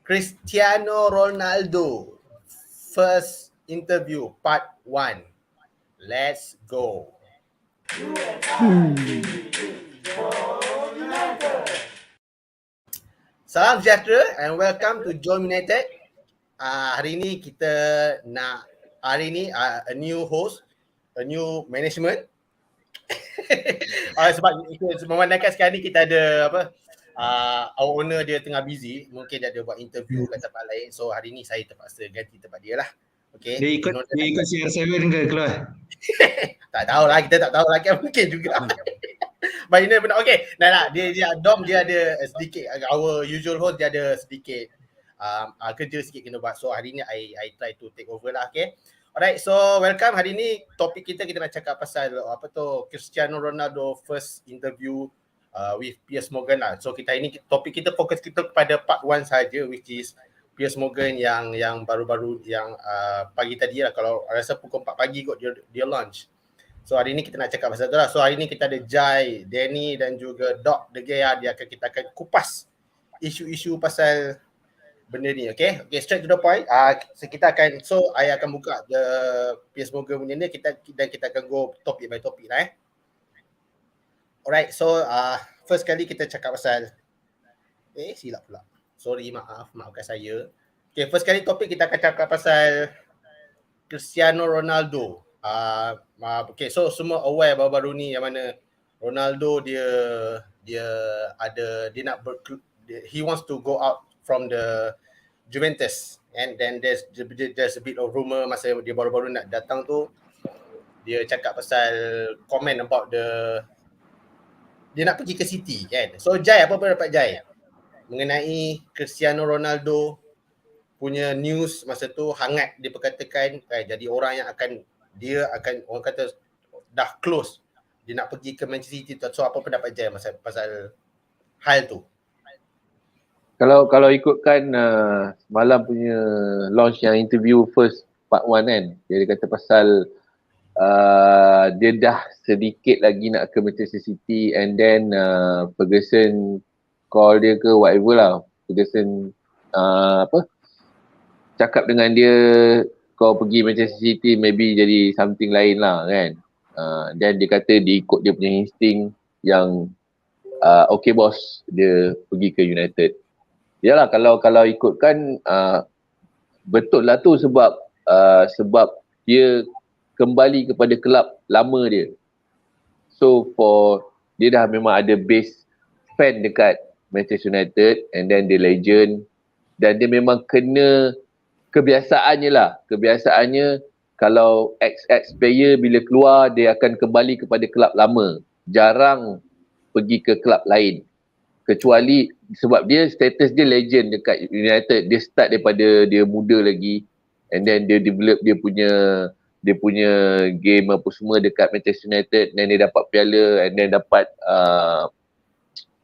Cristiano Ronaldo, first interview, part 1. Let's go. Salam sejahtera and welcome to JomUnited. Hari ni kita nak, a new host, a new management. Sebab memandangkan sekarang ni kita ada our owner dia tengah busy, mungkin dia ada buat interview kat tempat lain. So hari ni saya terpaksa ganti tempat dia lah. Okay. Dia ikut CR7 ke keluar? Tak tahulah, kita tak tahu lagi, mungkin juga. But ini benar. Okay, dia Dom dia ada sedikit, our usual host dia ada sedikit kerja sikit kena buat. So hari ni I try to take over lah. Okay. Alright, so welcome. Hari ni topik kita nak cakap pasal Cristiano Ronaldo first interview with Piers Morgan lah. So topik kita fokus kita kepada part 1 saja, which is Piers Morgan yang baru-baru yang pagi tadi lah. Kalau rasa pukul 4 pagi kot dia launch. So hari ni kita nak cakap pasal tu lah. So hari ni kita ada Jai, Danny dan juga Doc Degea. Kita akan kupas isu-isu pasal benda ni. Okay, straight to the point. So I akan buka the Piers Morgan punya ni, kita akan go topic by topic lah. Alright, so first kali kita cakap pasal silap pula. Sorry, maafkan saya. Okay, first kali topik kita akan cakap pasal Cristiano Ronaldo. Okay, so semua aware baru-baru ni yang mana Ronaldo he wants to go out from the Juventus, and then there's a bit of rumor masa dia baru-baru nak datang tu, dia cakap pasal comment about dia nak pergi ke City kan. So Jai, apa pendapat Jai mengenai Cristiano Ronaldo punya news masa tu hangat diperkatakan jadi orang yang dia akan orang kata dah close, dia nak pergi ke Manchester City. So apa pendapat Jai pasal hal tu? Kalau ikutkan malam punya launch yang interview first part 1 kan, dia kata pasal dia dah sedikit lagi nak ke Manchester City, and then Ferguson call dia ke whatever lah. Ferguson cakap dengan dia, kau pergi Manchester City maybe jadi something lain lah kan. Dan dia kata dia ikut dia punya insting yang okay bos, dia pergi ke United. Yalah, kalau ikutkan betul lah tu, sebab dia kembali kepada kelab lama dia. So dia dah memang ada base fan dekat Manchester United, and then dia legend, dan dia memang kena kebiasaannya kalau ex player bila keluar dia akan kembali kepada kelab lama, jarang pergi ke kelab lain, kecuali sebab dia status dia legend dekat United. Dia start daripada dia muda lagi, and then dia develop dia punya game apa semua dekat Manchester United, dan dia dapat piala, and then dapat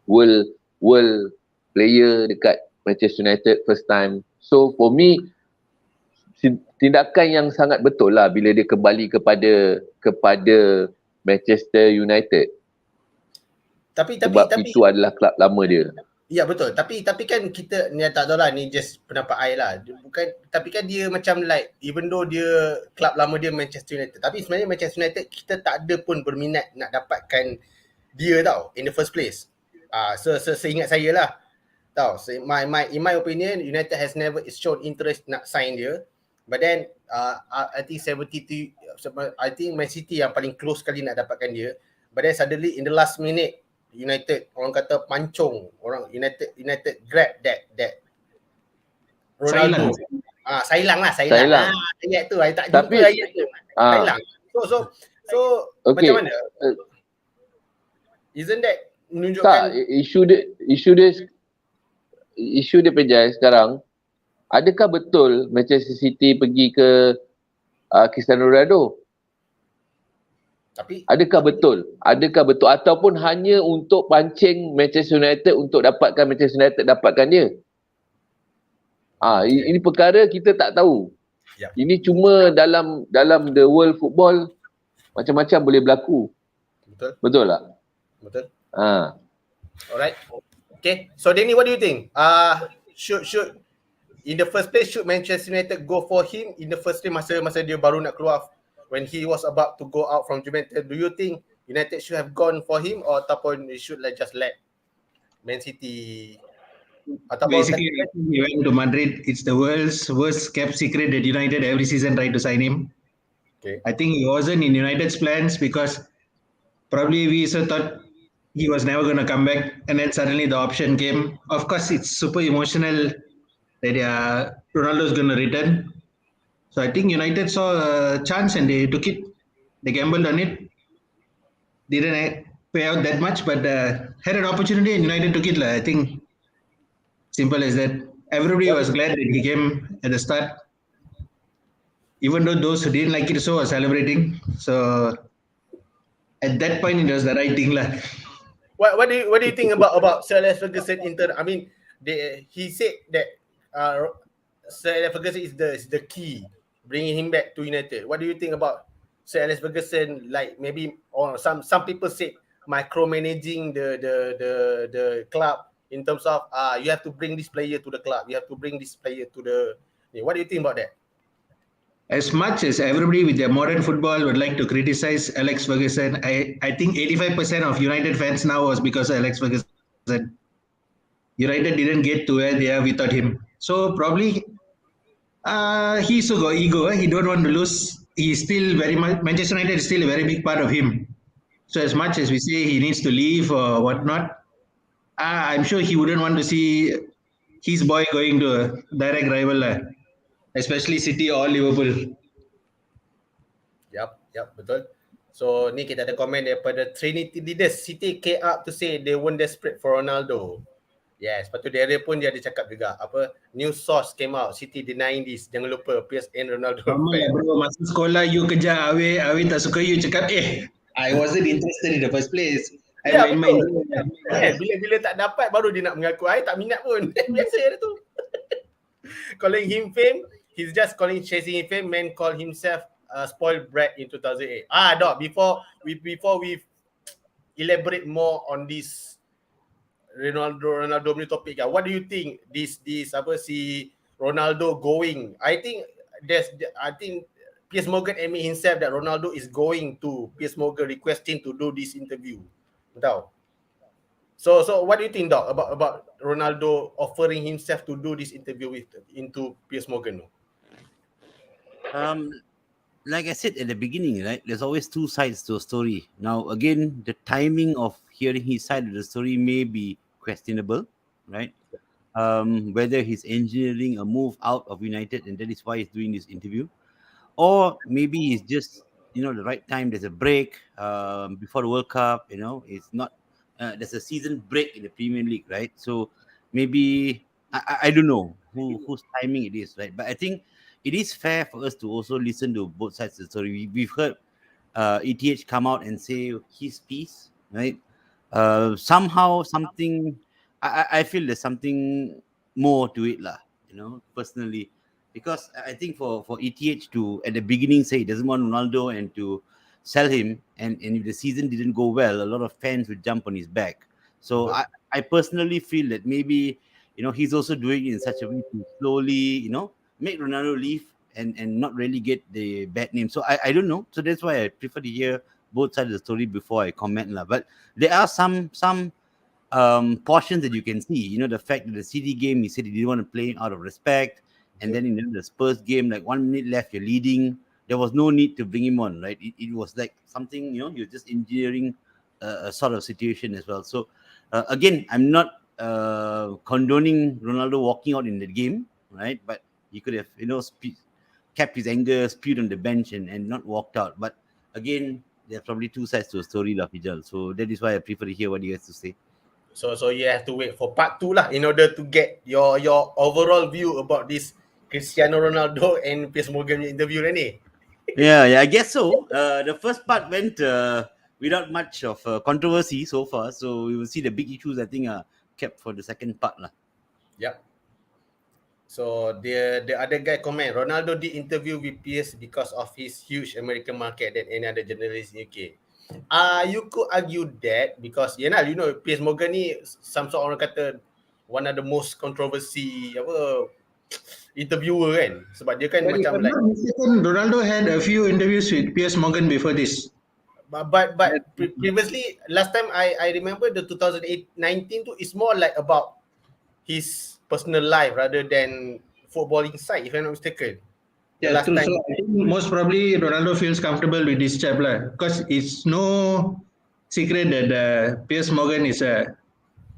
world player dekat Manchester United first time. So for me, tindakan yang sangat betul lah bila dia kembali kepada Manchester United. Tapi itu adalah kelab lama dia. Ya betul. Tapi kan kita ni tak tahu lah, ni just pendapat I lah. Tapi kan dia macam like, even though dia kelab lama dia Manchester United, tapi sebenarnya Manchester United kita tak ada pun berminat nak dapatkan dia tau in the first place. Seingat saya lah. Tahu, in my opinion, United has never shown interest nak sign dia. But then I think I think Man City yang paling close sekali nak dapatkan dia. But then suddenly in the last minute, United orang kata pancung, United grab that Ronaldo. Sailang. Ayat tu I tak jumpa ayat tu. Sailang. So okay. Macam mana? Isn't that menunjukkan isu dia Pejai sekarang, adakah betul Manchester City pergi ke Cristiano Ronaldo? Adakah betul ataupun hanya untuk pancing Manchester United untuk Manchester United dapatkan dia? Ini perkara kita tak tahu. Yep. Ini cuma dalam the world football macam-macam boleh berlaku. Betul tak? Betul. Alright. Okay. So Danny, what do you think? Should in the first place, should Manchester United go for him in the first place masa dia baru nak keluar, when he was about to go out from Juventus? Do you think United should have gone for him, or ataupun they should just let Man City ataupun Basically, he went to Madrid. It's the world's worst kept secret that United every season tried to sign him. okay. I think he wasn't in United's plans because probably we also thought he was never going to come back, and then suddenly the option came. Of course, it's super emotional that Ronaldo's going to return. So I think United saw a chance and they took it. They gambled on it. Didn't pay out that much, but had an opportunity and United took it. I think simple as that. Everybody was glad that he came at the start. Even though those who didn't like it so were celebrating. So at that point, it was the right thing. What do you think about Sir Alex Ferguson I mean, he said that Sir Alex Ferguson is the key bringing him back to United. What do you think about Sir Alex Ferguson? Like maybe, or some people say micromanaging the club in terms of you have to bring this player to the club, you have to bring this player to the. What do you think about that? As much as everybody with their modern football would like to criticize Alex Ferguson, I think 85% of United fans now was because of Alex Ferguson. United didn't get to where they are without him. So probably he still got ego. He don't want to lose. He's still very much, Manchester United is still a very big part of him. So as much as we say he needs to leave or whatnot, I'm sure he wouldn't want to see his boy going to a direct rival, especially City or Liverpool. Yep, betul. So ni kita ada komen daripada Trinity Leaders. City came up to say they weren't desperate for Ronaldo. Yes, lepas tu dia ada cakap juga apa, news source came out, City denying this. Jangan lupa Piers and Ronaldo fan. Bro, masa sekolah you kejar Awi tak suka you cakap I wasn't interested in the first place. I main-main. Bila tak dapat baru dia nak mengaku I tak minat pun. Biasa dia tu. Calling him fame, he's just chasing fame. Man called himself spoiled brat in 2008. Dok, before we elaborate more on this Ronaldo punya topik kan. What do you think this apa si Ronaldo going? I think Piers Morgan admit himself that Ronaldo is going to Piers Morgan requesting to do this interview. Tahu? So what do you think, Doc, about Ronaldo offering himself to do this interview into Piers Morgan? Like I said at the beginning, right? There's always two sides to a story. Now, again, the timing of hearing his side of the story may be questionable, right? Whether he's engineering a move out of United and that is why he's doing this interview, or maybe it's just the right time. There's a break before the World Cup. It's not. There's a season break in the Premier League, right? So maybe I don't know whose timing it is, right? But I think it is fair for us to also listen to both sides of the story. We've heard ETH come out and say his piece, right? Somehow something, I feel there's something more to it lah, personally, because I think for ETH to at the beginning say he doesn't want Ronaldo and to sell him, and if the season didn't go well, a lot of fans would jump on his back. So I personally feel that maybe he's also doing it in such a way to slowly make Ronaldo leave and not really get the bad name. So I don't know. So that's why I prefer to hear both sides of the story before I comment lah. But there are some portions that you can see. The fact that the City game, he said he didn't want to play out of respect, and then in the Spurs game, like 1 minute left, you're leading. There was no need to bring him on, right? It was like something, you're just engineering a sort of situation as well. So again, I'm not condoning Ronaldo walking out in the game, right? But he could have, kept his anger, spewed on the bench and not walked out. But again, there's probably two sides to a story, lah, Fijal. So that is why I prefer to hear what you guys to say. So you have to wait for part 2 lah in order to get your overall view about this Cristiano Ronaldo and Piers Morgan interview ni. Yeah, I guess so. The first part went without much of controversy so far. So we will see the big issues, I think, are kept for the second part lah. Yep. So the other guy comment, Ronaldo did interview with Piers because of his huge American market than any other journalist in UK. You could argue that because Piers Morgan ni some sort orang kata one of the most controversy interviewer kan. Sebab dia kan But if macam I'm like not mistaken, Ronaldo had a few interviews with Piers Morgan before this. but previously last time I remember the 2019 tu is more like about his personal life rather than footballing side, if I'm not mistaken. The Yeah, last true. time. So I think most probably Ronaldo feels comfortable with this chap because it's no secret that Piers Morgan is a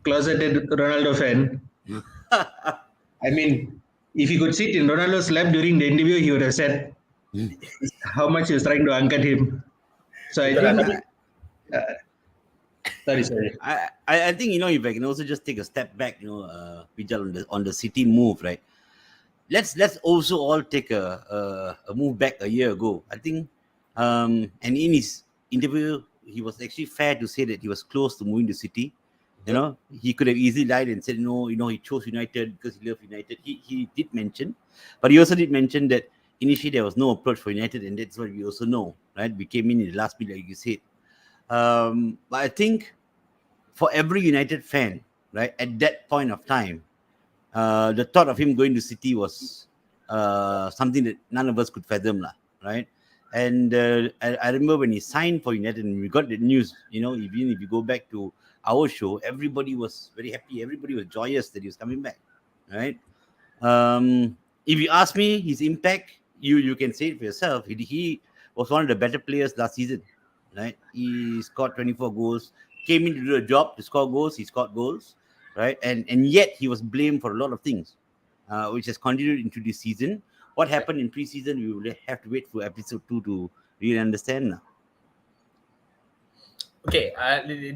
closeted Ronaldo fan. I mean, if he could sit in Ronaldo's lap during the interview, he would have said how much he was trying to angkat him. So I Betul lah, think, tapi sorry. I think, if I can also just take a step back, Pijal, on the City move, right? Let's also all take a move back a year ago. I think, and in his interview, he was actually fair to say that he was close to moving to City. He could have easily lied and said no. He chose United because he loved United. He did mention, but he also did mention that initially there was no approach for United, and that's what we also know, right? We came in the last minute, like you said. But I think for every United fan, right, at that point of time, the thought of him going to City was something that none of us could fathom, right? And I remember when he signed for United and we got the news, even if you go back to our show, everybody was very happy. Everybody was joyous that he was coming back, right? If you ask me his impact, you can say it for yourself. He was one of the better players last season, right? He scored 24 goals, came in to do a job to score goals. He scored goals, right? And yet he was blamed for a lot of things, which has continued into this season. What happened in preseason, we will have to wait for episode 2 to really understand now. okay,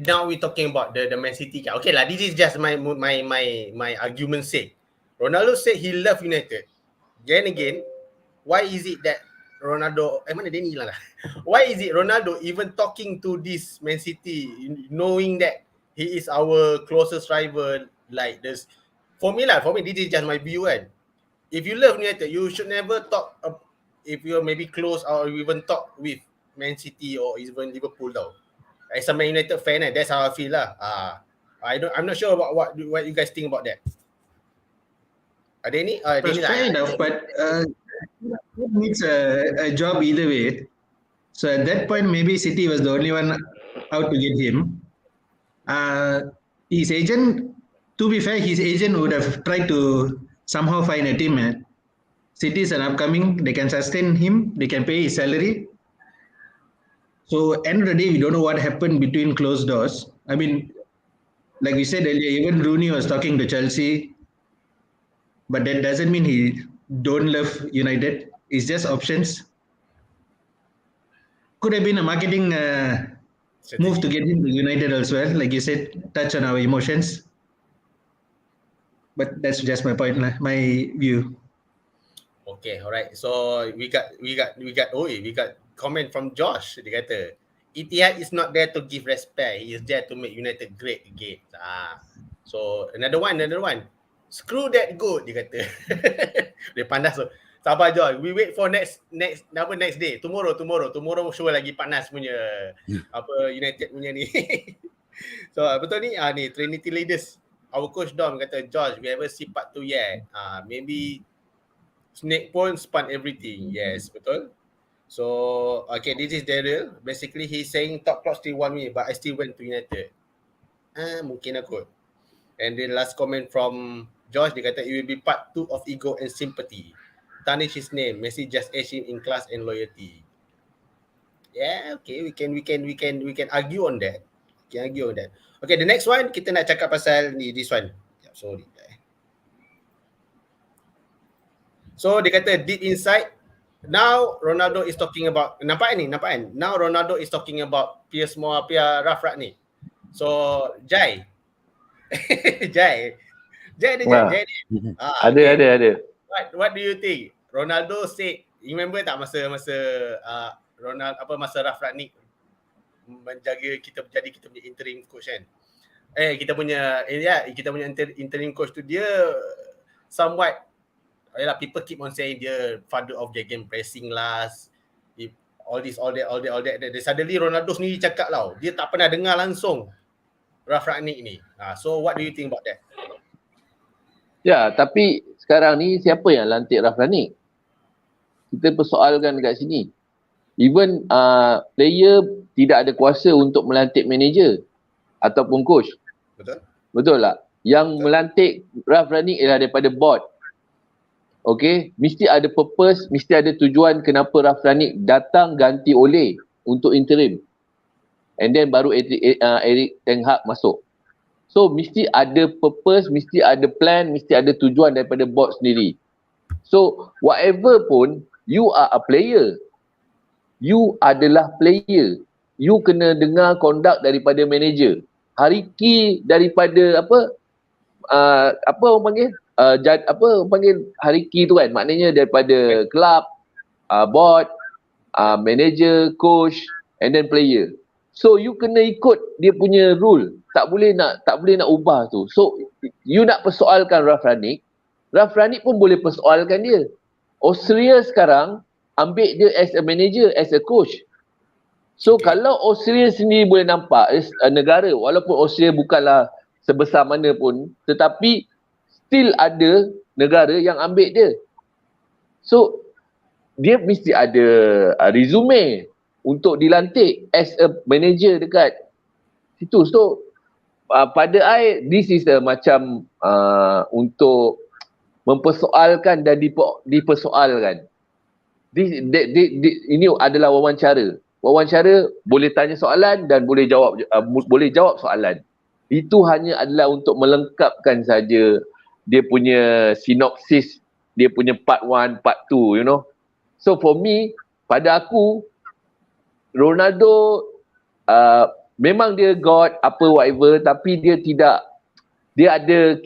now we're talking about the Man City. Okay lah, this is just my argument sake. Ronaldo said he loved United. Then again, why is it that Ronaldo, mana dia ni lah. Why is it Ronaldo even talking to this Man City, knowing that he is our closest rival, like this? For me, this is just my view kan. If you love United, you should never talk, if you're maybe close or even talk with Man City or even Liverpool tau. As a Man United fan, that's how I feel lah. I'm not sure about what you guys think about that. Ada ni? That's fair enough, but he needs a job either way. So at that point, maybe City was the only one out to get him. His agent, to be fair, his agent would have tried to somehow find a team. City is an upcoming, they can sustain him, they can pay his salary. So end of the day, we don't know what happened between closed doors. I mean, like we said earlier, even Rooney was talking to Chelsea, but that doesn't mean he don't love United. It's just options. Could have been a marketing move to get him to United as well. Like you said, touch on our emotions. But that's just my point, my view. Okay, alright. So we got comment from Josh. Dia kata, Etihad is not there to give respect. He is there to make United great again. So another one. Screw that goat, dia kata. Dia panas tu. Sabar Josh. We wait for next day. Tomorrow show lagi panas punya United punya ni. So betul ni ni Trinity Leaders. Our coach Dom kata, Josh, we haven't see part 2 yet. Maybe Snake pun spun everything. Yes, betul. So, okay, this is Daryl. Basically, he's saying top club still want me, but I still went to United. Mungkin aku. And then last comment from Josh, dia kata, it will be part 2 of ego and sympathy. Tarnish his name. Messi just edge him in class and loyalty. Yeah, okay, we can argue on that. Okay, the next one, kita nak cakap pasal ni, this one. Sorry. So dia kata deep inside, now Ronaldo is talking about, nampak kan? Now Ronaldo is talking about Piers Rafrat ni. So Jai. Jai. Ada. What do you think? Ronaldo said, you remember tak masa Rafrat ni menjaga kita punya interim coach kan? Kita punya interim coach tu dia somewhat, people keep on saying dia father of the game pressing last, all that. Then suddenly Ronaldo sendiri cakap tau, dia tak pernah dengar langsung Raf Rangnick ni. So what do you think about that? Ya, tapi sekarang ni siapa yang lantik Rafranik? Kita persoalkan dekat sini. Even player tidak ada kuasa untuk melantik manager ataupun coach. Betul? Betul tak? Yang Betul. melantik Rafranik ialah daripada board. Okay, mesti ada purpose, mesti ada tujuan kenapa Rafranik datang ganti Ole untuk interim. And then baru Eric Ten Hag masuk. So mesti ada purpose, mesti ada plan, mesti ada tujuan daripada board sendiri. So whatever pun, you are a player. You adalah player. You kena dengar conduct daripada manager. Hariki daripada apa orang panggil? Apa orang panggil hariki tu kan? Maknanya daripada club, board, manager, coach and then player. So you kena ikut dia punya rule. Tak boleh nak ubah tu. So you nak persoalkan Rafranik pun boleh persoalkan dia. Austria sekarang ambil dia as a manager, as a coach. So kalau Austria sendiri boleh nampak negara, walaupun Austria bukanlah sebesar mana pun, tetapi still ada negara yang ambil dia. So dia mesti ada resume untuk dilantik as a manager dekat situ. So pada I, this is macam untuk mempersoalkan dan dipersoalkan. Ini adalah wawancara. Wawancara boleh tanya soalan dan boleh jawab soalan. Itu hanya adalah untuk melengkapkan saja dia punya sinopsis, dia punya part 1, part 2, you know. So for me, pada aku, Ronaldo memang dia God apa whatever, tapi dia ada,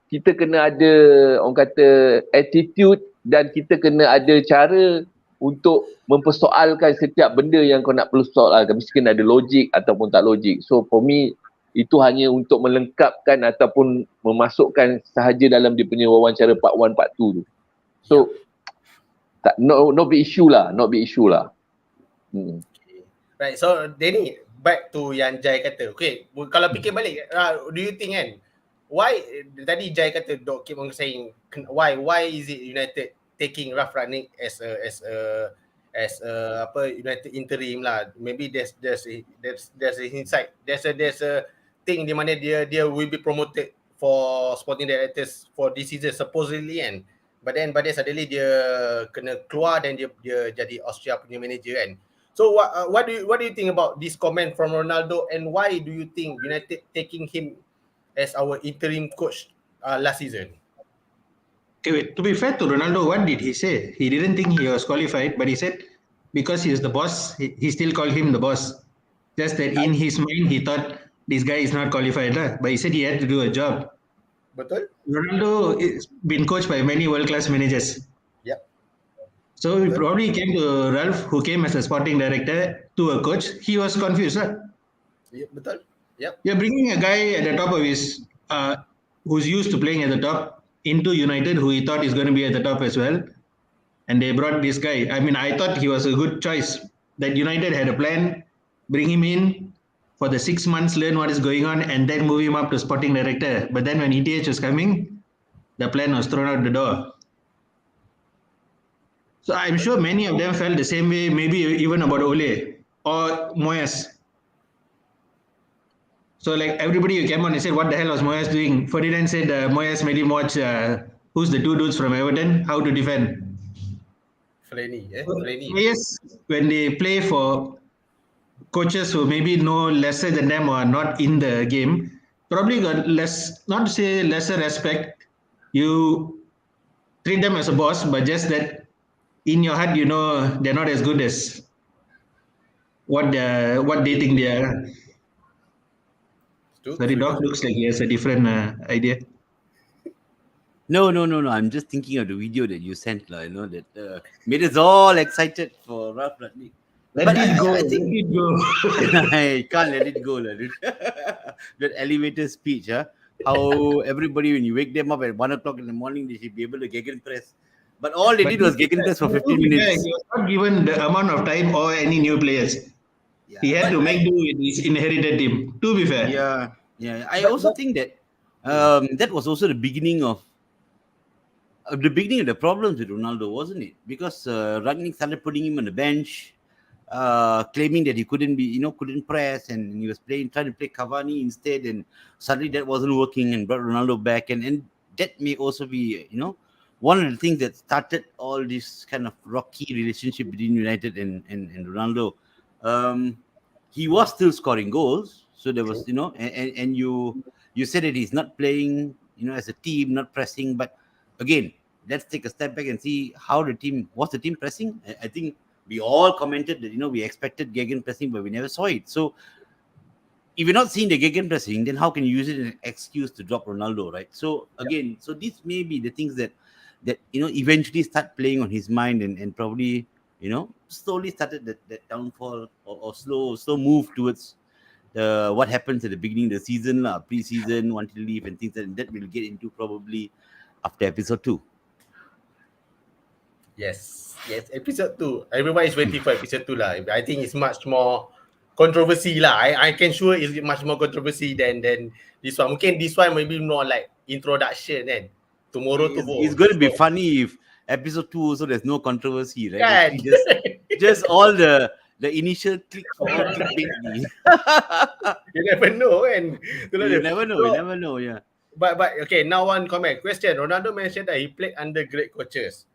kita kena ada orang kata attitude dan kita kena ada cara untuk mempersoalkan setiap benda yang kau nak perlu soalkan. Mesti kena ada logik ataupun tak logik. So for me, itu hanya untuk melengkapkan ataupun memasukkan sahaja dalam dia punya wawancara part 1, part 2 tu. So no big issue lah. Right, so Danny, back to yang Jai kata. Okay, kalau fikir balik, do you think kan, why, tadi Jai kata, Dok keep on saying, why is it United taking Rafranik as a United interim lah? Maybe there's a insight, there's a thing di mana dia will be promoted for sporting directors for this season supposedly kan. But then suddenly dia kena keluar dan dia jadi Austria punya manager kan. So what do you think about this comment from Ronaldo, and why do you think United taking him as our interim coach last season? Okay, wait. To be fair to Ronaldo, what did he say? He didn't think he was qualified, but he said because he is the boss, he still called him the boss. Just that in his mind, he thought this guy is not qualified, but he said he had to do a job. Betul? Ronaldo is been coached by many world-class managers. Yep. So he probably came to Ralph, who came as a sporting director, to a coach. He was confused, right? Yep, betul. Yep. You're bringing a guy at the top of his, who's used to playing at the top, into United, who he thought is going to be at the top as well. And they brought this guy. I mean, I thought he was a good choice. That United had a plan, bring him in for the 6 months, learn what is going on, and then move him up to sporting director. But then when ETH was coming, the plan was thrown out the door. So I'm sure many of them felt the same way, maybe even about Ole or Moyes. So like everybody who came on and said, what the hell was Moyes doing? Ferdinand said Moyes made him watch who's the two dudes from Everton, how to defend. Flaney. Yes, when they play for coaches who maybe know lesser than them or are not in the game, probably got less, not to say lesser respect. You treat them as a boss, but just that in your heart, you know they're not as good as what they think they are. Sorry, Doc looks like he has a different idea. No. I'm just thinking of the video that you sent, you know, that made us all excited for Ralph Rangnick. Let it go. I can't let it go, dude. That elevator speech, how everybody, when you wake them up at 1 o'clock in the morning, they should be able to gegenpress. But all they did was gegenpress for 15 minutes. He was not given the amount of time or any new players. Yeah, he had to make do with his inherited team, to be fair. Yeah. I also think that that was also the beginning of the beginning of the problems with Ronaldo, wasn't it? Because Rangnick started putting him on the bench, claiming that he couldn't press, and he was trying to play Cavani instead, and suddenly that wasn't working, and brought Ronaldo back, and that may also be one of the things that started all this kind of rocky relationship between United and Ronaldo. He was still scoring goals, so there was and you said that he's not playing as a team, not pressing, but again, let's take a step back and see how the team was. The team pressing? I think we all commented that we expected Gegen pressing, but we never saw it. So if you're not seeing the Gegen pressing, then how can you use it as an excuse to drop Ronaldo, right? So again, so these may be the things that eventually start playing on his mind, and probably slowly started that downfall or slow move towards what happens at the beginning of the season, pre-season, want to leave and things that we'll get into probably after episode 2. Yes, episode 2. Everyone is waiting for episode 2 lah. I think it's much more controversy lah. I can sure it's much more controversy than this one. Mungkin this one maybe more like introduction kan. Tomorrow It's going to be funny if episode 2 also there's no controversy, right? Kan? Just all the initial click for all clickbait. You never know kan. You never know, yeah. But okay, now one comment. Question. Ronaldo mentioned that he played under great coaches.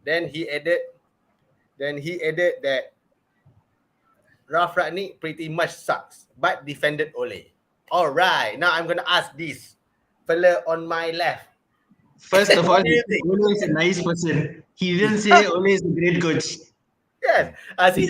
Then he added that Ralf Rangnick pretty much sucks, but defended Ole. All right, now I'm gonna ask this fella on my left. First of all, Ole is a nice person. He didn't say Ole is a great coach. Yes. See,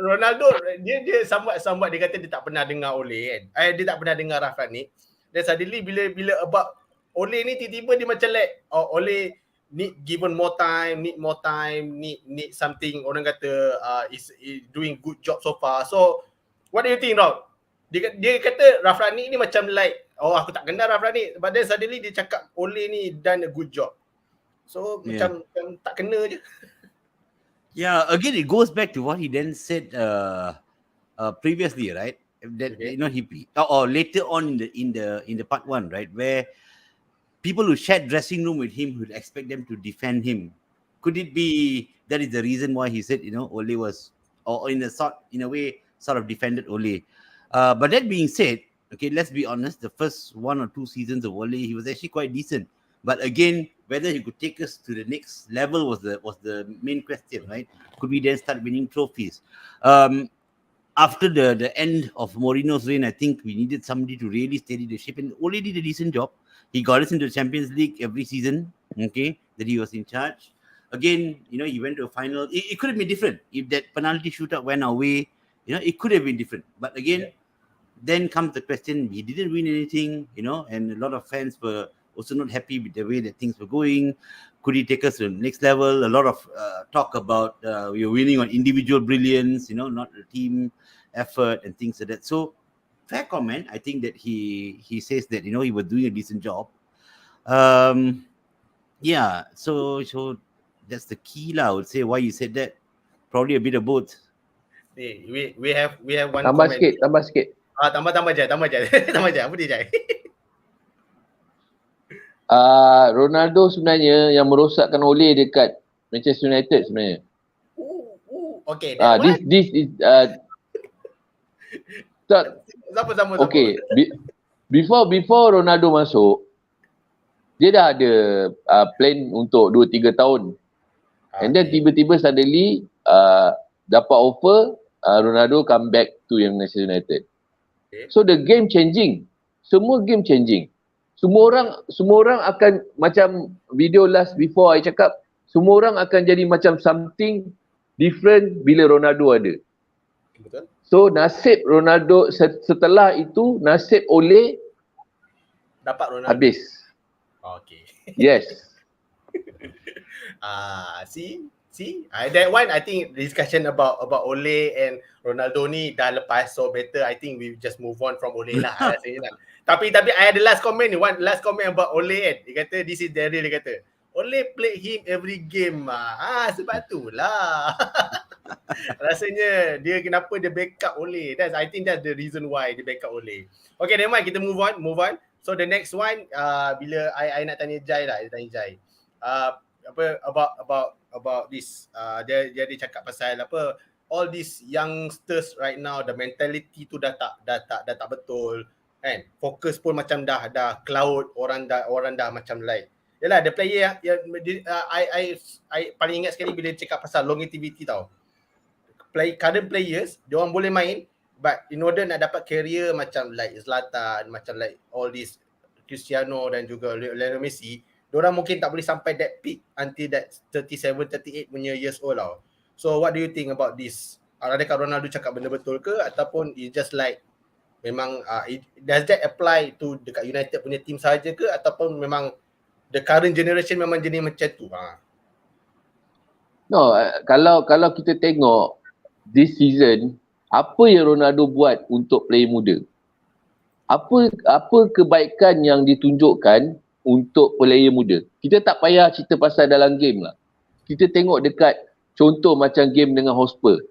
Ronaldo dia somewhat dia kata dia tak pernah dengar Ole kan. Dia tak pernah dengar Ralf Rangnick. Dan suddenly bila about Ole ni tiba-tiba dia macam like Ole need more time, need something. Orang kata is doing good job so far. So what do you think, Rob? Dia kata Ralf Rangnick ni macam like aku tak kenal Ralf Rangnick, but then suddenly dia cakap Ole ni done a good job. So macam tak kena je. Yeah, again it goes back to what he then said previously, right? That he or later on in the part 1, right, where people who shared dressing room with him would expect them to defend him. Could it be that is the reason why he said Ole was, or in a way sort of defended Ole? But that being said, okay, let's be honest, the first 1 or 2 seasons of Ole, he was actually quite decent. But again, whether he could take us to the next level was the main question, right? Could we then start winning trophies? After the end of Mourinho's reign, I think we needed somebody to really steady the ship, and Ole did a decent job. He got us into the Champions League every season, okay, that he was in charge. Again, he went to a final. It could have been different if that penalty shootout went away. It could have been different. But again, then comes the question: he didn't win anything, and a lot of fans were also not happy with the way that things were going. Could he take us to the next level? A lot of talk about we are winning on individual brilliance, not the team effort and things like that. So, fair comment. I think that he says that he was doing a decent job. Yeah. So that's the key lah. I would say why you said that. Probably a bit of both. We have one Tambah comment. sikit. Tambah je. Tambah je. Apa dia Jai? Ronaldo sebenarnya yang merosakkan Ole dekat Manchester United sebenarnya. Okay. This is Sama. Okay. Before Ronaldo masuk, dia dah ada plan untuk 2-3 tahun. And then tiba-tiba suddenly dapat offer, Ronaldo come back to yang Manchester United. Okay. So the game changing. Semua game changing. Semua orang akan macam video last before I cakap, semua orang akan jadi macam something different bila Ronaldo ada. Betul. So nasib Ronaldo setelah itu, nasib Ole Dapat Ronaldo. habis. Okay. Yes. See, that one I think discussion about Ole and Ronaldo ni dah lepas, so better I think we just move on from Ole lah. Tapi I ada last comment ni, one last comment about Ole kan. Dia kata this is Daryl, dia kata Ole play him every game sebab tu lah. Rasanya dia kenapa dia backup Ole. I think that's the reason why dia backup Ole. Okay, never mind, kita move on. So the next one, bila I nak tanya Jai lah, about this. Dia ada cakap pasal apa, all these youngsters right now, the mentality tu dah tak betul kan. Fokus pun macam dah cloud, orang dah macam like. Yalah, the player yang I paling ingat sekali bila dia cakap pasal longevity tau. Current players, dia orang boleh main, but in order nak dapat career macam like Zlatan, macam like all this Cristiano dan juga Lionel Messi, diorang mungkin tak boleh sampai that peak until that 37, 38 punya years old tau. So what do you think about this? Adakah Ronaldo cakap benda betul ke, ataupun it's just like memang does that apply to dekat United punya team sahaja ke, ataupun memang the current generation memang jenis macam tu? No, kalau kita tengok this season, apa yang Ronaldo buat untuk player muda? Apa kebaikan yang ditunjukkan untuk player muda? Kita tak payah cerita pasal dalam game lah. Kita tengok dekat contoh macam game dengan Hotspur.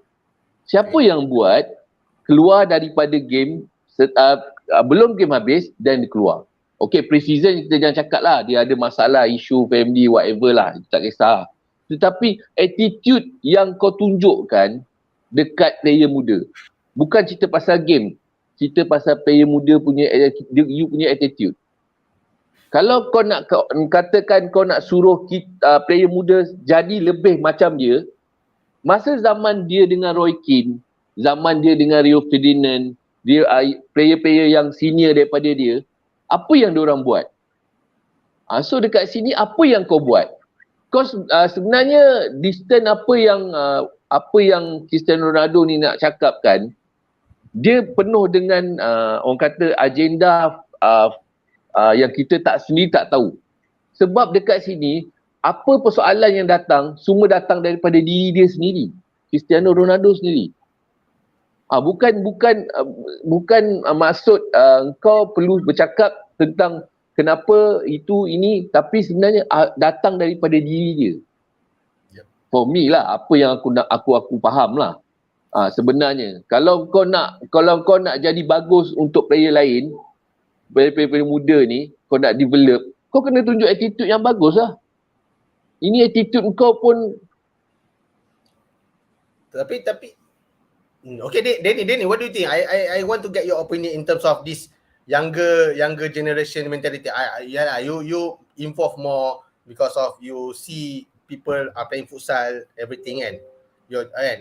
Siapa yang buat keluar daripada game belum game habis dan dia keluar? Okay, pre-season kita jangan cakap lah, dia ada masalah, isu family, whatever lah, tak kisah. Tetapi attitude yang kau tunjukkan dekat player muda, bukan cerita pasal game, cerita pasal player muda punya you punya attitude. Kalau kau nak katakan kau nak suruh player muda jadi lebih macam dia, masa zaman dia dengan Roy Keane, zaman dia dengan Rio Ferdinand, dia player-player yang senior daripada dia, apa yang diorang buat? So dekat sini apa yang kau buat? Kau sebenarnya distance apa yang Cristiano Ronaldo ni nak cakapkan, dia penuh dengan orang kata agenda yang kita sendiri tak tahu. Sebab dekat sini, apa persoalan yang datang, semua datang daripada diri dia sendiri. Cristiano Ronaldo sendiri. Bukan maksud kau perlu bercakap tentang kenapa ini, tapi sebenarnya datang daripada diri dia. For me lah, apa yang aku faham lah. Sebenarnya kalau kau nak jadi bagus untuk player lain, player muda ni, kau nak develop, kau kena tunjuk attitude yang bagus lah. Ini attitude kau pun. Tapi okay, Danny, what do you think? I want to get your opinion in terms of this younger generation mentality. You involve more because of you see people are playing futsal, everything kan.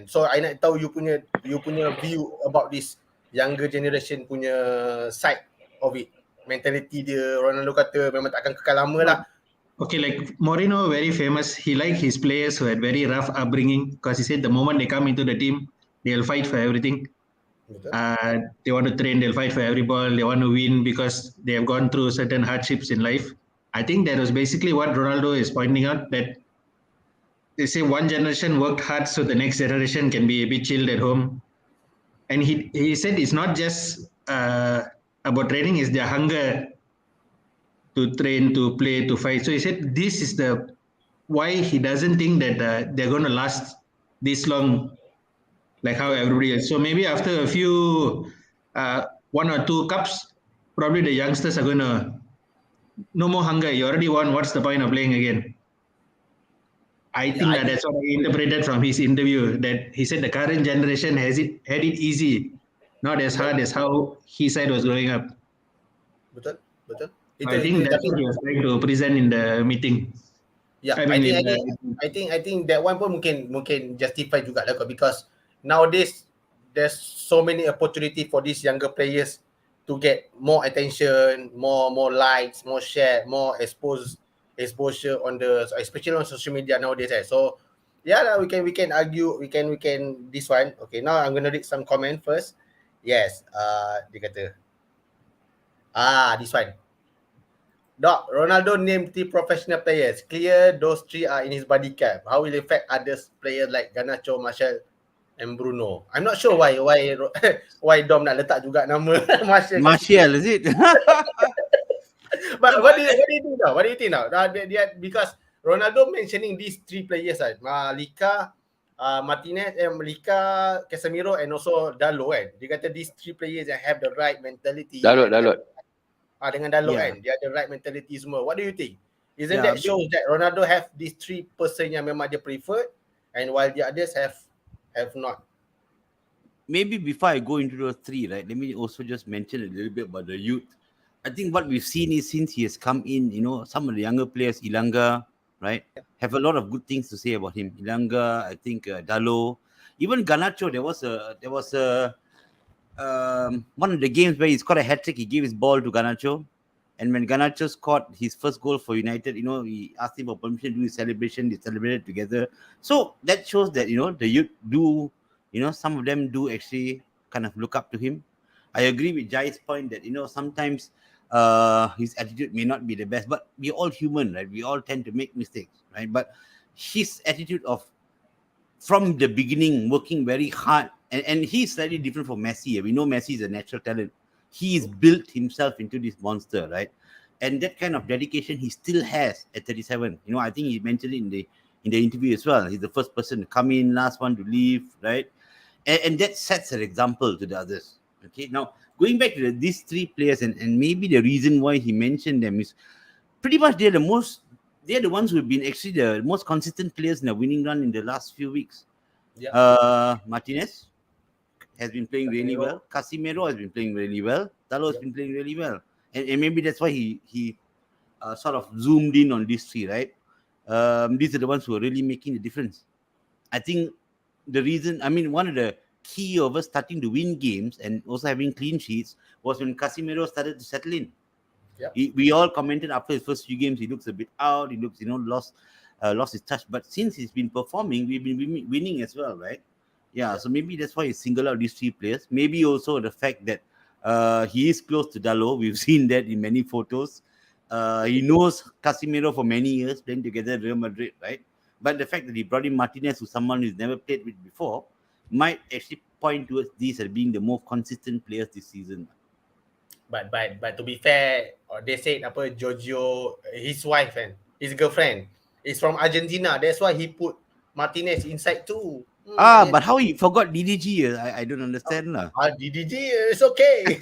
So I nak tahu you punya view about this younger generation punya side of it. Mentality dia, Ronaldo kata memang takkan kekal lama lah. Okay, like Mourinho, very famous. He liked his players who had very rough upbringing, because he said the moment they come into the team, they'll fight for everything. They want to train, they'll fight for every ball, they want to win because they have gone through certain hardships in life. I think that was basically what Ronaldo is pointing out, that they say one generation worked hard so the next generation can be a bit chilled at home. And he said it's not just about training, it's their hunger to train, to play, to fight. So he said this is why he doesn't think that they're going to last this long, like how everybody else. So maybe after a few, 1 or 2 cups, probably the youngsters are going to, no more hunger. You already won. What's the point of playing again? I think that's what I interpreted from his interview, that he said the current generation had it easy, not as hard as how he said was growing up. Betul. I think that's what he was trying to present in the meeting. Yeah, I think that one pun mungkin justify juga lah, because nowadays there's so many opportunity for these younger players to get more attention, more likes, more share, more exposure on especially on social media nowadays. So yeah, we can argue, we can this one. Okay, now I'm gonna read some comment first. Yes, dia kata this one. Doc, Ronaldo named 3 professional players. Clear those 3 are in his body cap. How will it affect others players like Garnacho, Martial and Bruno? I'm not sure why Dom nak letak juga nama Martial, is it? But what do you think now? Because Ronaldo mentioning these 3 players, Lika, Martinez, Lika, Casemiro and also Dalot kan. Dia kata these 3 players that have the right mentality. Dalot. dengan Dalot Yeah. kan. Dia ada right mentality semua. What do you think? Isn't Yeah, that shows that Ronaldo have these 3 person yang memang dia preferred, and while the others have not? maybe before I go into those 3, right, let me also just mention a little bit about the youth. I think what we've seen is since he has come in, some of the younger players, Ilanga, right, have a lot of good things to say about him. Ilanga, I think Dalo, even Garnacho. There was a one of the games where he scored a hat trick. He gave his ball to Garnacho, and when Garnacho scored his first goal for United, he asked him for permission to do his celebration. They celebrated together. So that shows that the youth do, some of them do actually kind of look up to him. I agree with Jai's point that sometimes his attitude may not be the best, but we're all human, right? We all tend to make mistakes, right? But his attitude of from the beginning working very hard, and he's slightly different from Messi. We know Messi is a natural talent. He's built himself into this monster, right? And that kind of dedication he still has at 37. I think he mentioned it in the interview as well. He's the first person to come in, last one to leave, right? And that sets an example to the others. Okay, now going back to these 3 players, and maybe the reason why he mentioned them is pretty much they're the ones who've been actually the most consistent players in the winning run in the last few weeks. Yeah. Martinez has been playing really well. Casemiro has been playing really well. Dalo has been playing really well, and maybe that's why he sort of zoomed in on these 3, right? These are the ones who are really making the difference. I think the reason, one of the key of us starting to win games and also having clean sheets was when Casemiro started to settle in. Yep. We all commented after his first few games, he looks a bit out. He looks, lost his touch. But since he's been performing, we've been winning as well, right? Yeah. So maybe that's why he singled out these 3 players. Maybe also the fact that he is close to Dalo. We've seen that in many photos. He knows Casemiro for many years, playing together at Real Madrid, right? But the fact that he brought in Martinez, who's someone who's never played with before, might actually point towards these as being the more consistent players this season. But to be fair, they said Giorgio, his wife and his girlfriend is from Argentina. That's why he put Martinez inside too. But how he forgot DDG? I don't understand lah. DDG is okay.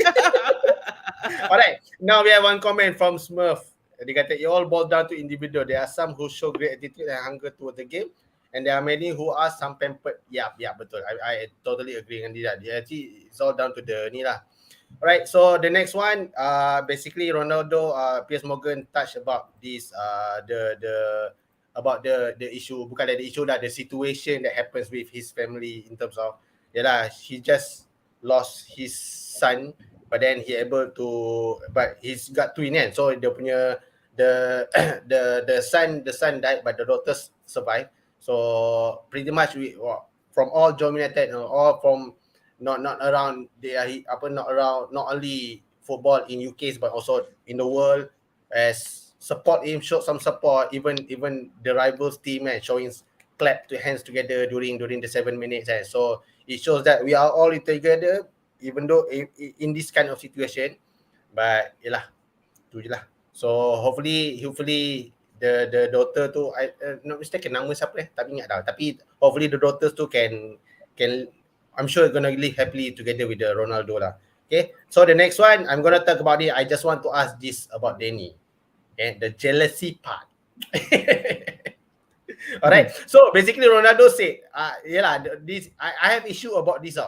Alright, now we have one comment from Smurf. Dia kata it all boils down to individual. There are some who show great attitude and hunger towards the game, and there are many who are some pampered. Yeah, betul. I totally agree dengan dia. Actually, it's all down to the ni lah. Alright, so the next one, basically Ronaldo, Piers Morgan touched about this, about the issue, bukan ada issue lah, the situation that happens with his family in terms of, he just lost his son, but then but he's got twin kan, so dia punya the son died, but the daughters survived. So pretty much from all JomUnited, all from not around not only football in UK but also in the world, as support him, showed some support, even the rivals team showing clap to hands together during the 7 minutes. So it shows that we are all together, even though in this kind of situation. But tu je lah. So hopefully the daughter tu, I not mistaken nama siapa tak ingat dah, tapi hopefully the daughters tu can I'm sure gonna live happily together with the Ronaldo lah. Okay, so the next one I'm gonna talk about it. I just want to ask this about Danny and the jealousy part. Alright, so basically Ronaldo said, this I have issue about this.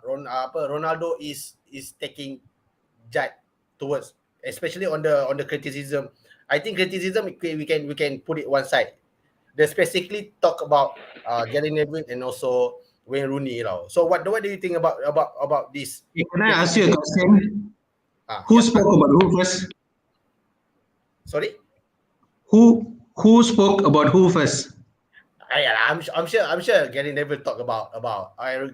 Ronaldo is taking judge towards, especially on the criticism. I think criticism we can put it one side. They specifically talk about Gary Neville and also Wayne Rooney. So what do you think about this? Can I ask you a question? Who spoke about who first? Sorry? Who spoke about who first? I'm sure Gary Neville talk about I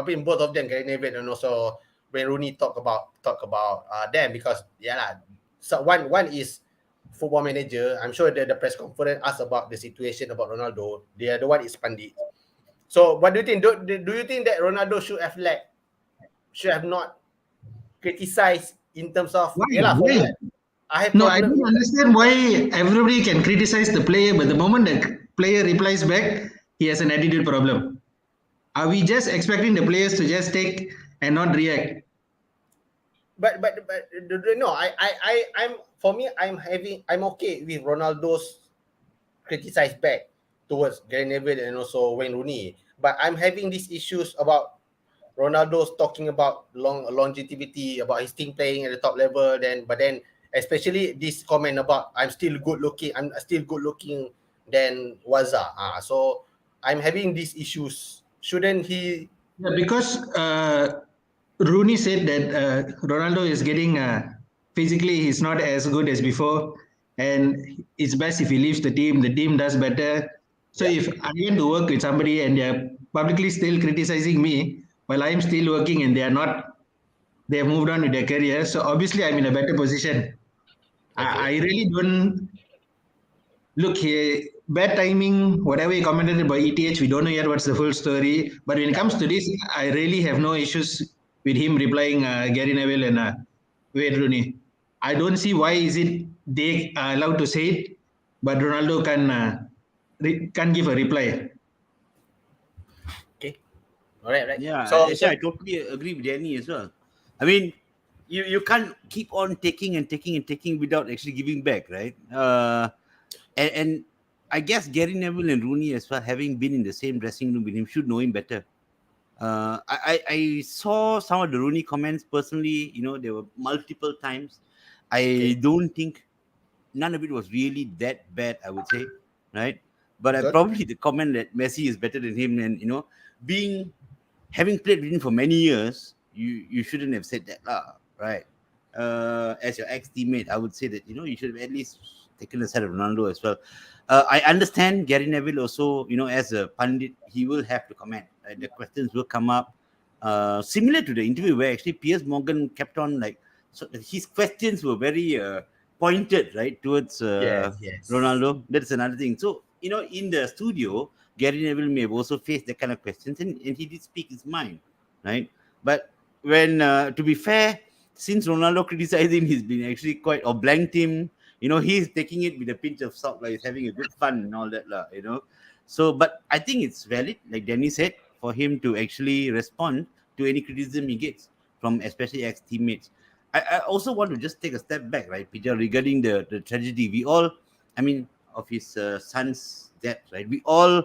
mean both of them, Gary Neville and also Wayne Rooney talk about them, because so one is football manager. I'm sure the press conference asked about the situation about Ronaldo. The other one is Pandit. So what do you think? Do you think that Ronaldo should have not criticized in terms of Why? I don't understand why everybody can criticize the player, but the moment the player replies back, he has an attitude problem. Are we just expecting the players to just take and not react? no, I'm for me I'm okay with Ronaldo's criticize back towards Gary Neville and also Wayne Rooney, but I'm having these issues about Ronaldo's talking about longevity, about his team playing at the top level, then especially this comment about I'm still good looking than Waza. So I'm having these issues. Shouldn't he? Yeah, because Rooney said that Ronaldo is getting physically he's not as good as before, and it's best if he leaves the team. The team does better. So Yeah. if I want to work with somebody and they're publicly still criticizing me while I'm still working and they are not, they have moved on with their career. So obviously I'm in a better position. I Okay. really don't look here. Bad timing, whatever you commented about ETH, we don't know yet what's the full story. But when it comes to this, I really have no issues with him replying Gary Neville and Wayne Rooney. I don't see why is it they are allowed to say it, but Ronaldo can give a reply. Okay. All right. Right. Yeah, So actually, I totally agree with Danny as well. I mean, you can't keep on taking and taking and taking without actually giving back, right? And I guess Gary Neville and Rooney as well, having been in the same dressing room with him, should know him better. I saw some of the Rooney comments personally. You know, there were multiple times. I don't think none of it was really that bad, I would say, right? But I Betul. probably the comment that Messi is better than him, and having played with him for many years, you shouldn't have said that, right? As your ex teammate, I would say that you should have at least taken the side of Ronaldo as well. I understand Gary Neville also, as a pundit, he will have to comment. Right? The questions will come up, similar to the interview where actually Piers Morgan kept on so his questions were very pointed right towards Yes. Ronaldo. That's another thing. So in the studio, Gary Neville may have also faced that kind of questions, and he did speak his mind, right? But when, to be fair, since Ronaldo criticized him, he's been actually quite, or blanked him, he's taking it with a pinch of salt, like he's having a good fun and all that. So, but I think it's valid, like Danny said, for him to actually respond to any criticism he gets from especially ex-teammates. I also want to just take a step back, right, Peter, regarding the tragedy. Of his son's death, right? We all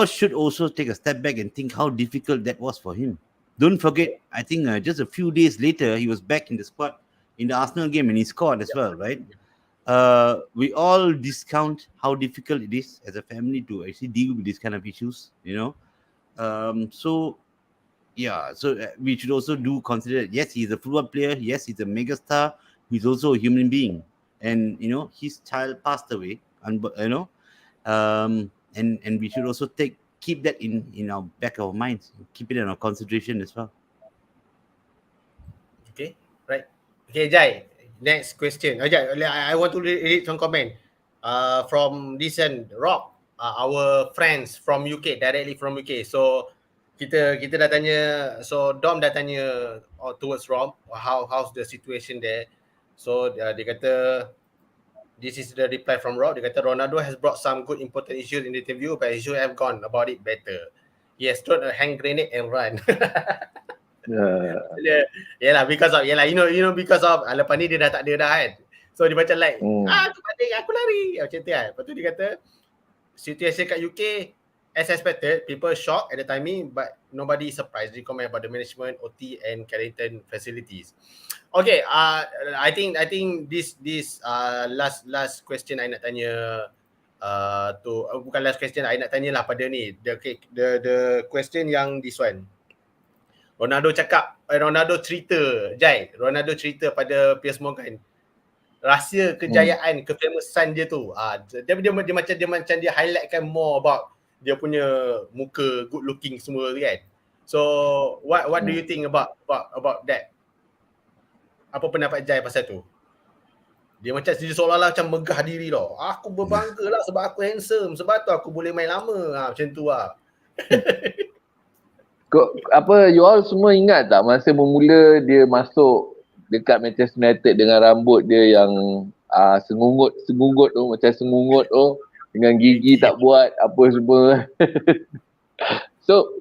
should also take a step back and think how difficult that was for him. Don't forget, I think just a few days later, he was back in the squad in the Arsenal game and he scored as well, right? We all discount how difficult it is as a family to actually deal with these kind of issues. So we should also do consider that, yes, he's a football player, yes, he's a mega star, he's also a human being, and his child passed away, and and we should also keep that in our back of our minds, keep it in our consideration as well. Okay. Right. Okay, Jai. Next question. Jai, I want to read some comment. From Rob, our friends from UK, directly from UK. So kita dah tanya. So Dom dah tanya towards Rob, how's the situation there. So dia kata, this is the reply from Rob. Dia kata Ronaldo has brought some good important issues in the interview, but he should have gone about it better. He has thrown a hand grenade and run. Yalah, because of because of lepas ni dia dah tak ada dah kan. So dia macam like aku panik, aku lari macam tu kan. Lepas tu dia kata situation kat UK as expected, people shocked at the timing, but nobody is surprised. They comment about the management, OT and Carrington facilities. Okay, I think this last question I nak tanya bukan last question, I nak tanya lah pada ni the question yang this one. Ronaldo cerita pada Piers Morgan rahsia kejayaan, kefamousan dia tu. Dia macam dia highlightkan more about dia punya muka good looking semua kan. So what do you think about that? Apa pendapat Jai pasal tu? Dia macam seolah-olah macam megah diri tau. Aku berbangga lah sebab aku handsome, sebab tu aku boleh main lama. Macam tu lah. You all semua ingat tak masa bermula dia masuk dekat Manchester United dengan rambut dia yang sengunggut tu, macam sengungut tu, dengan gigi tak buat apa semua. So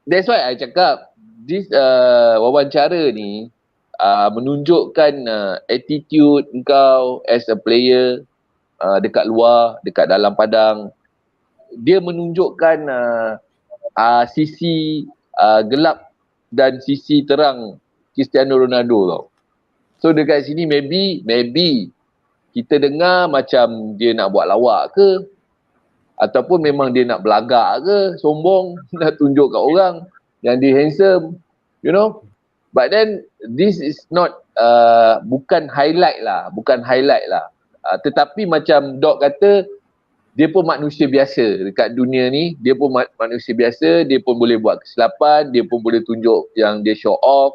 that's why I cakap this wawancara ni menunjukkan attitude engkau as a player dekat luar, dekat dalam padang. Dia menunjukkan sisi gelap dan sisi terang Cristiano Ronaldo tau. So dekat sini maybe kita dengar macam dia nak buat lawak ke, ataupun memang dia nak belagak ke, sombong, nak tunjuk kat orang yang dia handsome, you know. But then this is not bukan highlight lah. Tetapi macam Doc kata, dia pun manusia biasa dekat dunia ni. Dia pun manusia biasa, dia pun boleh buat kesilapan, dia pun boleh tunjuk yang dia show off,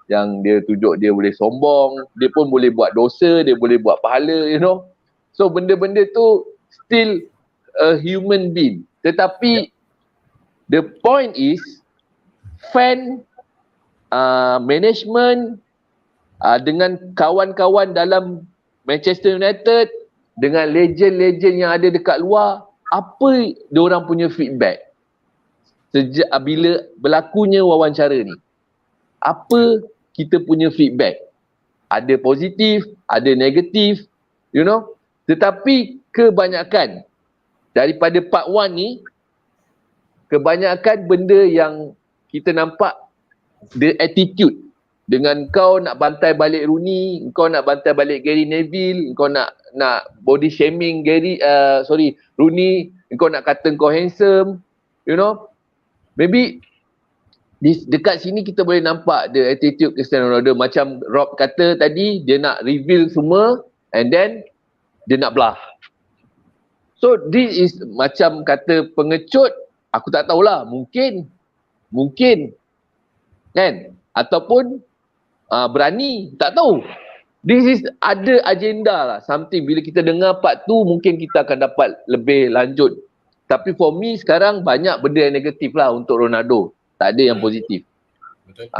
yang dia tunjuk dia boleh sombong, dia pun boleh buat dosa, dia boleh buat pahala, you know. So benda-benda tu still a human being. Tetapi the point is, fan, management, dengan kawan-kawan dalam Manchester United, dengan legend-legend yang ada dekat luar, apa diorang punya feedback sejak bila berlakunya wawancara ni? Apa kita punya feedback? Ada positif, ada negatif, you know. Tetapi kebanyakan daripada part 1 ni, kebanyakan benda yang kita nampak, the attitude. Dengan kau nak bantai balik Rooney, kau nak bantai balik Gary Neville, kau nak body shaming Rooney, kau nak kata kau handsome, you know. Maybe dekat sini kita boleh nampak the attitude Cristiano Ronaldo. Macam Rob kata tadi, dia nak reveal semua and then dia nak belah. So this is macam kata pengecut, aku tak tahulah, mungkin kan, ataupun berani, tak tahu. This is ada agenda lah, something. Bila kita dengar part tu, mungkin kita akan dapat lebih lanjut. Tapi for me sekarang banyak benda yang negatif lah untuk Ronaldo. Tak ada yang positif. Betul.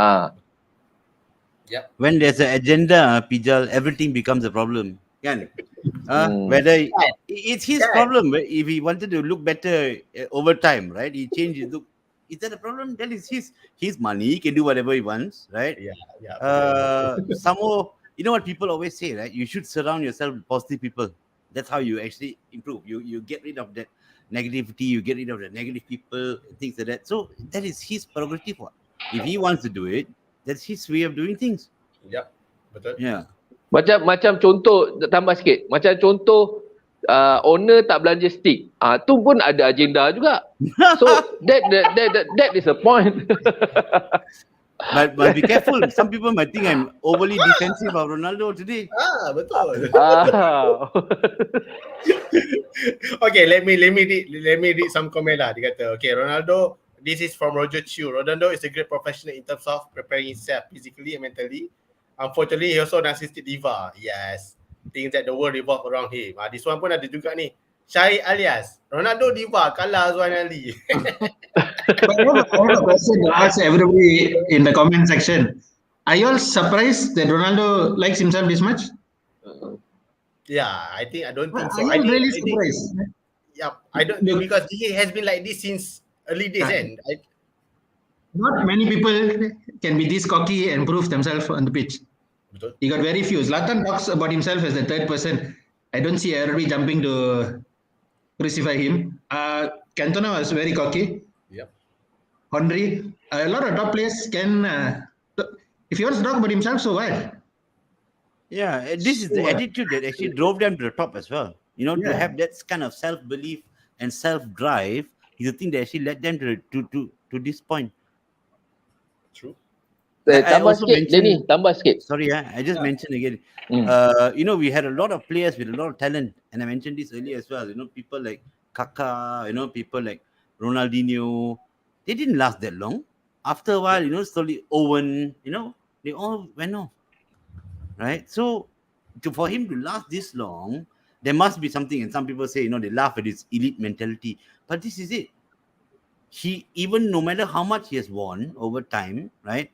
When there's an agenda, Pijal, everything becomes a problem. Kan? Whether it's his problem. If he wanted to look better over time, right? He changed his look. Is that a problem? That is his money. He can do whatever he wants, right? Somehow, you know what people always say, right? You should surround yourself with positive people. That's how you actually improve. You get rid of that negativity, you get rid of the negative people, things like that. So that is his prerogative. If he wants to do it, that's his way of doing things. Yep, betul. Yeah. Macam contoh, tambah sikit. Macam contoh, owner tak belanja stick. Tu pun ada agenda juga. So that is a point. But be careful. Some people might think I'm overly defensive of Ronaldo today. Betul. Okay, let me read some comment lah. Dia kata, okay, Ronaldo, this is from Roger Chu. Ronaldo is a great professional in terms of preparing himself physically and mentally. Unfortunately, he also narcissistic diva. Yes. Things that the world revolve around him. This one pun ada juga ni. Syahid alias Ronaldo diva kalah Zuan Ali. But I have a question to ask everybody in the comment section. Are you all surprised that Ronaldo likes himself this much? Yeah, I don't think so. Are you really surprised? I don't, because he has been like this since early days. Not many people can be this cocky and prove themselves on the pitch. Betul. He got very few. Zlatan talks about himself as the third person. I don't see everybody jumping to crucify him. Cantona was very cocky. Yep. Henry, a lot of top players can. If he wants to talk about himself, so what? Yeah, this is the attitude that actually drove them to the top as well. You know, to have that kind of self-belief and self-drive is the thing that actually led them to this point. True. Tambah sikit, Denny, tambah sikit. Sorry, I just mentioned again. You know, we had a lot of players with a lot of talent, and I mentioned this earlier as well. You know, people like Kaká, you know, people like Ronaldinho, they didn't last that long. After a while, you know, slowly Owen, you know, they all went off. Right? So, for him to last this long, there must be something. And some people say, you know, they laugh at his elite mentality. But this is it. He, even no matter how much he has won over time, right,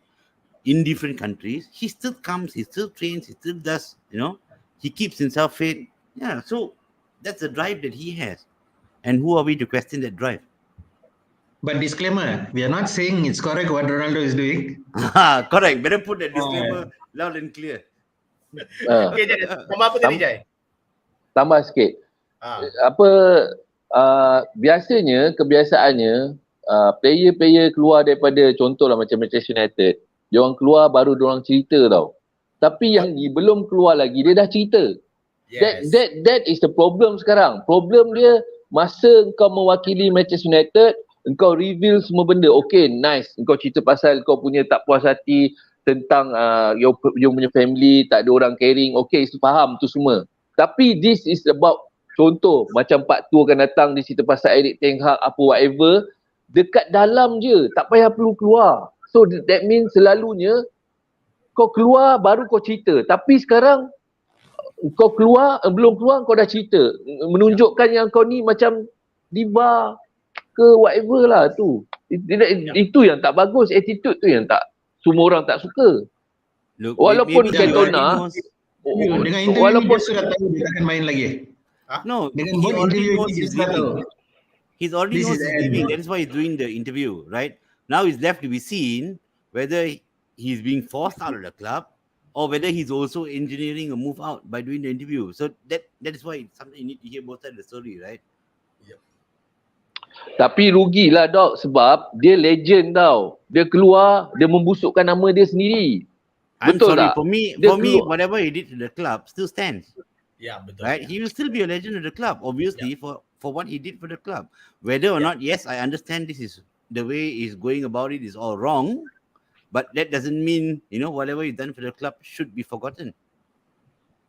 in different countries, he still comes, he still trains, he still does, you know, he keeps himself fit. Yeah, so that's the drive that he has. And who are we to question that drive? But disclaimer, we are not saying it's correct what Ronaldo is doing. Correct. Better put that disclaimer loud and clear. Ah, Okay, Jai. Tambah apa tadi, Jai? tambah sikit. Apa biasanya kebiasaannya player-player keluar daripada contohlah macam Manchester United, dia orang keluar baru dia orang cerita tau. Tapi yang ni belum keluar lagi dia dah cerita. Yes. That is the problem sekarang. Problem dia masa kau mewakili Manchester United, engkau reveal semua benda. Okay, nice. Engkau cerita pasal kau punya tak puas hati tentang your punya family, tak ada orang caring. Okay, faham tu semua. Tapi this is about contoh macam Part 2 akan datang dia cerita pasal Erik Ten Hag apa whatever, dekat dalam je, tak payah perlu keluar. So that means selalunya kau keluar baru kau cerita. Tapi sekarang kau keluar, belum keluar kau dah cerita. Menunjukkan yang kau ni macam diva ke whatever lah tu. Itu yang tak bagus, attitude tu yang tak semua orang tak suka. Look, Walaupun maybe Cantona Dengan interview walaupun dia sudah tahu dia akan main lagi. No, Dengan he buat already interview knows ini he's dia sudah tahu. leaving. He's already This knows is he's the end. leaving. That is why he's doing the interview, right? Now it's left to be seen whether he's being forced out of the club or whether he's also engineering a move out by doing the interview. So that is why it's something you need to hear both sides of the story, right? tapi rugilah dok sebab dia legend tau. Dia keluar, dia membusukkan nama dia sendiri. I'm Betul sorry, tak? for me, Dia whatever he did to the club still stands. Yeah, betul. Right? He will still be a legend of the club, obviously, for what he did for the club. Whether or not, yes, I understand this is the way he's going about it is all wrong, but that doesn't mean, whatever he's done for the club should be forgotten.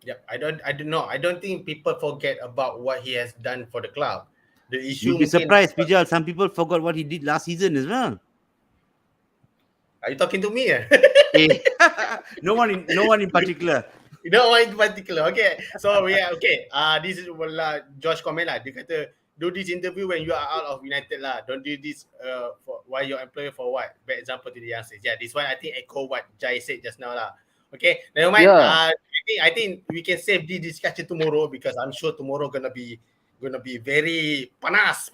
Yep. I don't know. I don't think people forget about what he has done for the club. The issue You'd be mungkin- surprised, Pijal. Some people forgot what he did last season as well. Are you talking to me? No one in particular. No one in particular. Okay. So yeah, okay. This is Josh comment lah. Dia kata do this interview when you are out of United lah. Don't do this for while you're employer for what? Bad example to the youngsters. Yeah, this one I think echo what Jai said just now lah. Okay. Never mind. Yeah. I think we can save this discussion tomorrow because I'm sure tomorrow gonna be very panas.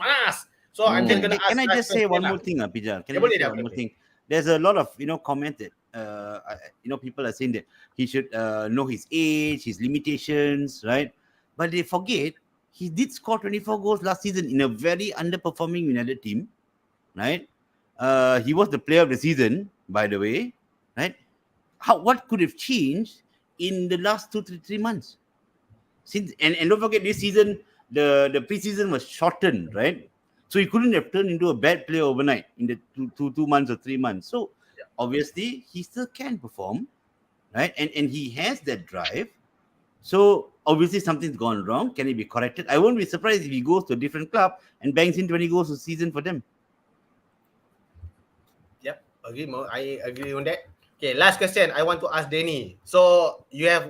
So I'm just gonna ask. Can I just say one more thing, Pijal? Can I just say one more thing? There's a lot of comment that people are saying that he should know his age, his limitations, right? But they forget he did score 24 goals last season in a very underperforming United team, right? He was the player of the season, by the way, right? What could have changed in the last 3 months? And don't forget this season, the preseason was shortened, right? So he couldn't have turned into a bad player overnight in the 2 months or 3 months. So obviously he still can perform, right? And he has that drive. So obviously something's gone wrong. Can it be corrected? I won't be surprised if he goes to a different club and bangs in 20 goals a season for them. Yep, I agree on that. Okay, last question I want to ask Danny. So you have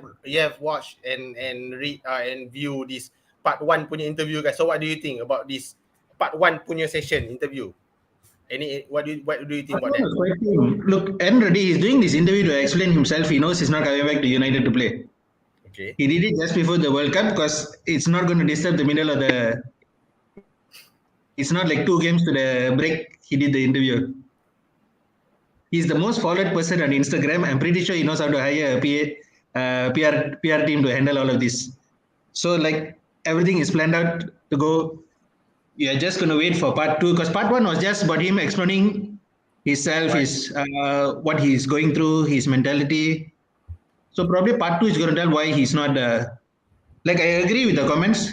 watched and read and view this part 1 punya interview guys. So what do you think about this part 1 punya session interview? What do you think about that? Look, already he's doing this interview to explain himself. He knows he's not coming back to United to play. Okay. He did it just before the World Cup because it's not going to disturb the middle of the. It's not like 2 games to the break. He did the interview. He's the most followed person on Instagram. I'm pretty sure he knows how to hire a PR team to handle all of this. So like everything is planned out to go. We are just going to wait for part 2 because part 1 was just about him explaining himself, his what he's going through, his mentality. So probably part 2 is going to tell why he's not. Like I agree with the comments.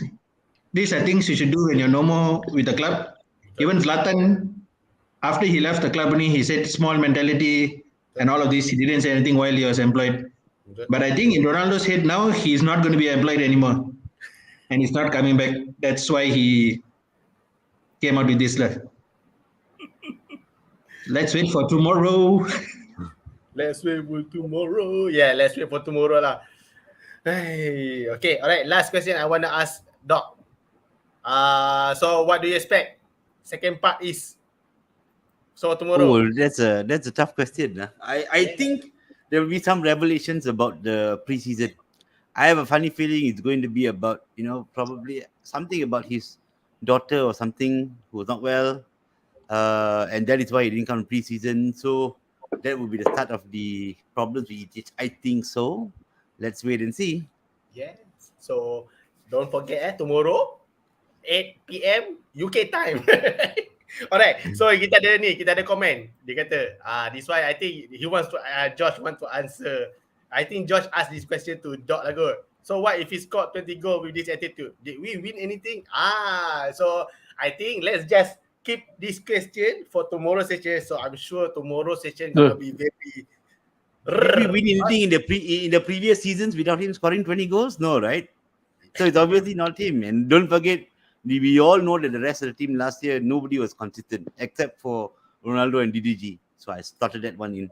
These are things you should do when you're no more with the club. Even Zlatan, after he left the club, he said small mentality and all of this. He didn't say anything while he was employed. But I think in Ronaldo's head now, he's not going to be employed anymore. And he's not coming back. That's why he came out with this. Let's wait for tomorrow. Let's wait for tomorrow. Yeah, let's wait for tomorrow lah. Hey, okay, all right. Last question I want to ask Doc. So what do you expect? Second part is so tomorrow. Oh, that's a tough question. I think there will be some revelations about the preseason. I have a funny feeling it's going to be about, probably something about his daughter or something who was not well. and that is why he didn't come pre-season. So that will be the start of the problems with ETH. I think so. Let's wait and see. Yes. So don't forget tomorrow 8 PM UK time. Alright. So kita ada komen. Dia kata, this why I think he wants to Josh want to answer. I think Josh asked this question to Doc lah kot. So what if he scored 20 goal with this attitude? Did we win anything? So I think let's just keep this question for tomorrow session. So I'm sure tomorrow session gonna be very. Did we win anything in the previous seasons without him scoring 20 goals? No, right? So it's obviously not him. And don't forget, we all know that the rest of the team last year, nobody was consistent except for Ronaldo and DDG. So I started that one in.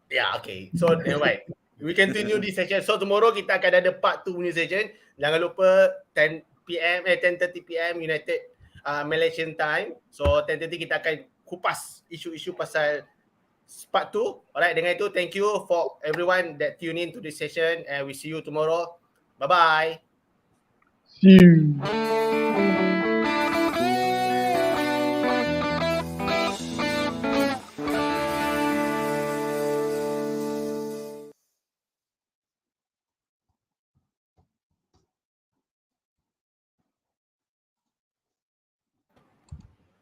Yeah, okay. So anyway, we continue this session. So tomorrow kita akan ada part 2 punya session. Jangan lupa 10 PM 10:30 PM United Malaysian time. So 10:30 kita akan kupas isu-isu pasal part 2. Alright, dengan itu thank you for everyone that tune in to this session and we see you tomorrow. Bye-bye. See you.